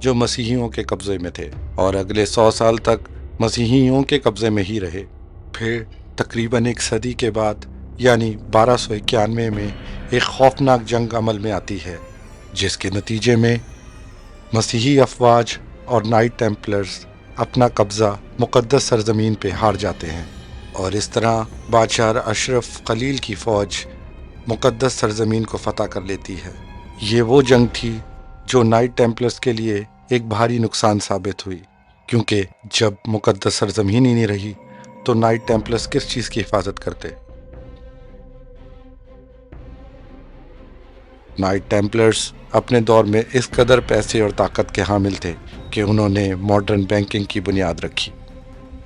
جو مسیحیوں کے قبضے میں تھے اور اگلے 100 سال تک مسیحیوں کے قبضے میں ہی رہے۔ پھر تقریباً ایک صدی کے بعد یعنی 1291 میں ایک خوفناک جنگ عمل میں آتی ہے، جس کے نتیجے میں مسیحی افواج اور نائٹ ٹیمپلرز اپنا قبضہ مقدس سرزمین پہ ہار جاتے ہیں، اور اس طرح بادشاہ اشرف خلیل کی فوج مقدس سرزمین کو فتح کر لیتی ہے۔ یہ وہ جنگ تھی جو نائٹ ٹیمپلرز کے لیے ایک بھاری نقصان ثابت ہوئی، کیونکہ جب مقدس سرزمین ہی نہیں رہی تو نائٹ ٹیمپلرز کس چیز کی حفاظت کرتے؟ نائٹ ٹیمپلرز اپنے دور میں اس قدر پیسے اور طاقت کے حامل تھے کہ انہوں نے ماڈرن بینکنگ کی بنیاد رکھی،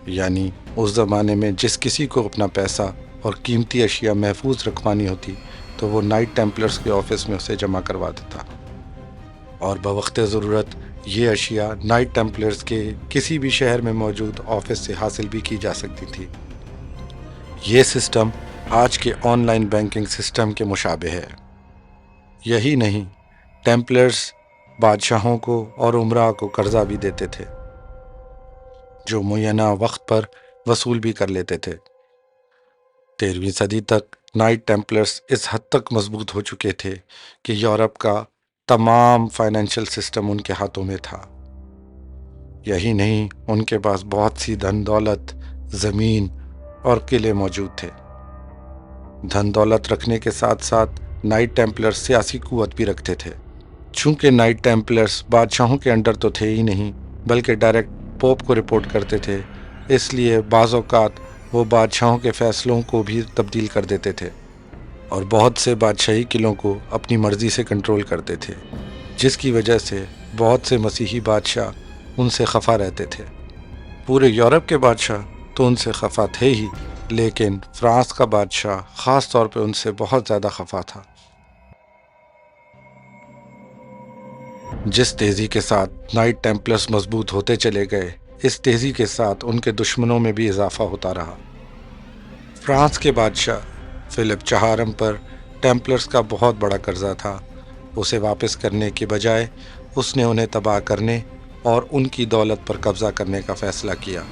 یعنی اس زمانے میں جس کسی کو اپنا پیسہ اور قیمتی اشیاء محفوظ رکھوانی ہوتی تو وہ نائٹ ٹیمپلرز کے آفس میں اسے جمع کروا دیتا، اور بوقت ضرورت یہ اشیاء نائٹ ٹیمپلرز کے کسی بھی شہر میں موجود آفس سے حاصل بھی کی جا سکتی تھی۔ یہ سسٹم آج کے آن لائن بینکنگ سسٹم کے مشابہ ہے۔ یہی نہیں، ٹیمپلرز بادشاہوں کو اور امراء کو قرضہ بھی دیتے تھے، جو معینہ وقت پر وصول بھی کر لیتے تھے۔ 13ویں صدی تک نائٹ ٹیمپلرز اس حد تک مضبوط ہو چکے تھے کہ یورپ کا تمام فائنینشل سسٹم ان کے ہاتھوں میں تھا۔ یہی نہیں، ان کے پاس بہت سی دھن دولت، زمین اور قلعے موجود تھے۔ دھن دولت رکھنے کے ساتھ ساتھ نائٹ ٹیمپلرز سیاسی قوت بھی رکھتے تھے۔ چونکہ نائٹ ٹیمپلرز بادشاہوں کے انڈر تو تھے ہی نہیں بلکہ ڈائریکٹ پوپ کو رپورٹ کرتے تھے، اس لیے بعض اوقات وہ بادشاہوں کے فیصلوں کو بھی تبدیل کر دیتے تھے اور بہت سے بادشاہی قلعوں کو اپنی مرضی سے کنٹرول کرتے تھے، جس کی وجہ سے بہت سے مسیحی بادشاہ ان سے خفا رہتے تھے۔ پورے یورپ کے بادشاہ تو ان سے خفا تھے ہی، لیکن فرانس کا بادشاہ خاص طور پہ ان سے بہت زیادہ خفا تھا۔ جس تیزی کے ساتھ نائٹ ٹیمپلرز مضبوط ہوتے چلے گئے، اس تیزی کے ساتھ ان کے دشمنوں میں بھی اضافہ ہوتا رہا۔ فرانس کے بادشاہ فلپ چہارم پر ٹیمپلرز کا بہت بڑا قرضہ تھا۔ اسے واپس کرنے کے بجائے اس نے انہیں تباہ کرنے اور ان کی دولت پر قبضہ کرنے کا فیصلہ کیا۔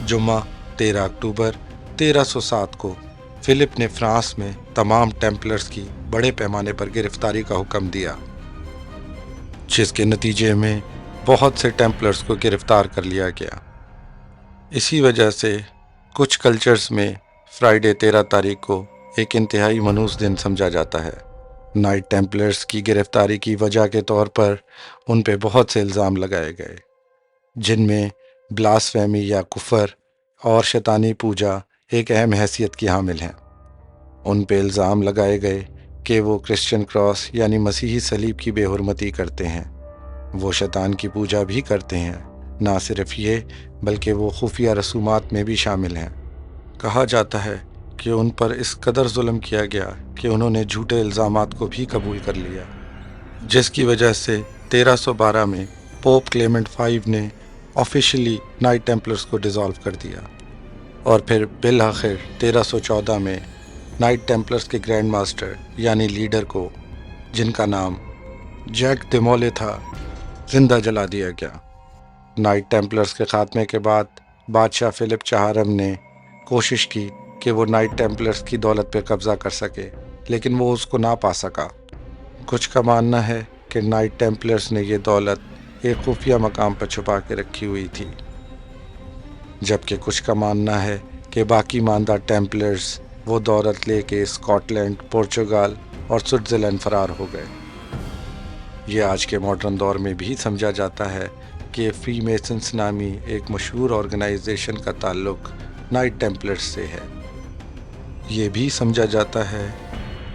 جمعہ 13 اکتوبر 1307 کو فلپ نے فرانس میں تمام ٹیمپلرز کی بڑے پیمانے پر گرفتاری کا حکم دیا، جس کے نتیجے میں بہت سے ٹیمپلرز کو گرفتار کر لیا گیا۔ اسی وجہ سے کچھ کلچرز میں فرائیڈے 13 تاریخ کو ایک انتہائی منحوس دن سمجھا جاتا ہے۔ نائٹ ٹیمپلرز کی گرفتاری کی وجہ کے طور پر ان پہ بہت سے الزام لگائے گئے، جن میں بلاسفیمی یا کفر اور شیطانی پوجا ایک اہم حیثیت کی حامل ہیں۔ ان پہ الزام لگائے گئے کہ وہ کرسچن کراس یعنی مسیحی صلیب کی بے حرمتی کرتے ہیں، وہ شیطان کی پوجا بھی کرتے ہیں، نہ صرف یہ بلکہ وہ خفیہ رسومات میں بھی شامل ہیں۔ کہا جاتا ہے کہ ان پر اس قدر ظلم کیا گیا کہ انہوں نے جھوٹے الزامات کو بھی قبول کر لیا، جس کی وجہ سے 1312 میں پوپ کلیمنٹ V نے آفیشلی نائٹ ٹیمپلرز کو ڈیزالو کر دیا، اور پھر بالآخر 1314 میں نائٹ ٹیمپلرز کے گرینڈ ماسٹر یعنی لیڈر کو، جن کا نام جیک دے مولے تھا، زندہ جلا دیا گیا۔ نائٹ ٹیمپلرز کے خاتمے کے بعد بادشاہ فلپ چہارم نے کوشش کی کہ وہ نائٹ ٹیمپلرز کی دولت پہ قبضہ کر سکے، لیکن وہ اس کو نہ پا سکا۔ کچھ کا ماننا ہے کہ نائٹ ٹیمپلرز نے یہ دولت ایک خفیہ مقام پر چھپا کے رکھی ہوئی تھی، جبکہ کچھ کا ماننا ہے کہ باقی ماندہ ٹیمپلرز وہ دولت لے کے اسکاٹ لینڈ، پورچوگال اور سوئٹزرلینڈ فرار ہو گئے۔ یہ آج کے ماڈرن دور میں بھی سمجھا جاتا ہے کہ فری میسنز نامی ایک مشہور آرگنائزیشن کا تعلق نائٹ ٹیمپلرز سے ہے۔ یہ بھی سمجھا جاتا ہے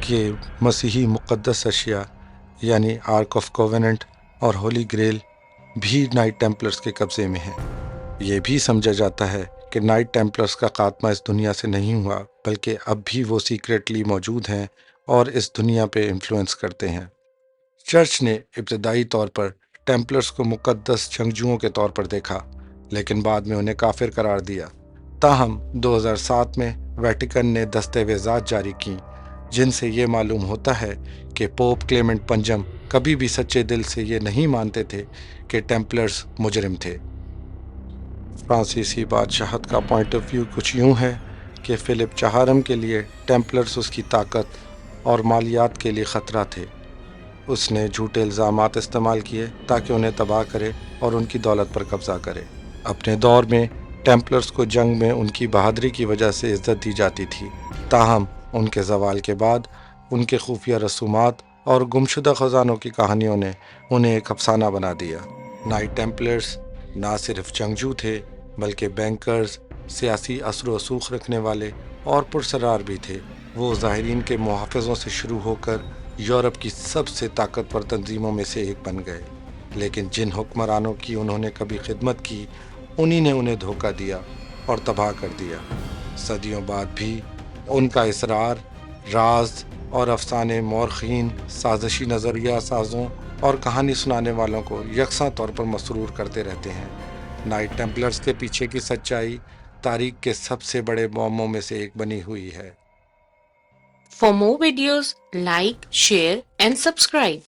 کہ مسیحی مقدس اشیاء یعنی آرک آف کووننٹ اور ہولی گریل بھی نائٹ ٹیمپلرز کے قبضے میں ہیں۔ یہ بھی سمجھا جاتا ہے کہ نائٹ ٹیمپلرز کا خاتمہ اس دنیا سے نہیں ہوا، بلکہ اب بھی وہ سیکریٹلی موجود ہیں اور اس دنیا پہ انفلوئنس کرتے ہیں۔ چرچ نے ابتدائی طور پر ٹیمپلرز کو مقدس جنگجوؤں کے طور پر دیکھا، لیکن بعد میں انہیں کافر قرار دیا۔ تاہم 2007 میں ویٹیکن نے دستاویزات جاری کیں جن سے یہ معلوم ہوتا ہے کہ پوپ کلیمنٹ پنجم کبھی بھی سچے دل سے یہ نہیں مانتے تھے کہ ٹیمپلرز مجرم تھے۔ فرانسیسی بادشاہت کا پوائنٹ آف ویو کچھ یوں ہے کہ فلپ چہارم کے لیے ٹیمپلرز اس کی طاقت اور مالیات کے لیے خطرہ تھے۔ اس نے جھوٹے الزامات استعمال کیے تاکہ انہیں تباہ کرے اور ان کی دولت پر قبضہ کرے۔ اپنے دور میں ٹیمپلرز کو جنگ میں ان کی بہادری کی وجہ سے عزت دی جاتی تھی، تاہم ان کے زوال کے بعد ان کے خفیہ رسومات اور گمشدہ خزانوں کی کہانیوں نے انہیں ایک افسانہ بنا دیا۔ نائٹ ٹیمپلرز نہ صرف جنگجو تھے بلکہ بینکرز، سیاسی اثر و رسوخ رکھنے والے اور پرسرار بھی تھے۔ وہ ظاہرین کے محافظوں سے شروع ہو کر یورپ کی سب سے طاقتور تنظیموں میں سے ایک بن گئے، لیکن جن حکمرانوں کی انہوں نے کبھی خدمت کی انہی نے انہیں دھوکہ دیا اور تباہ کر دیا۔ صدیوں بعد بھی ان کا اصرار راز اور افسانے مورخین، سازشی نظریہ سازوں اور کہانی سنانے والوں کو یکساں طور پر مسرور کرتے رہتے ہیں۔ نائٹ ٹیمپلرز کے پیچھے کی سچائی تاریخ کے سب سے بڑے بوموں میں سے ایک بنی ہوئی ہے۔ For more videos, like, share and subscribe.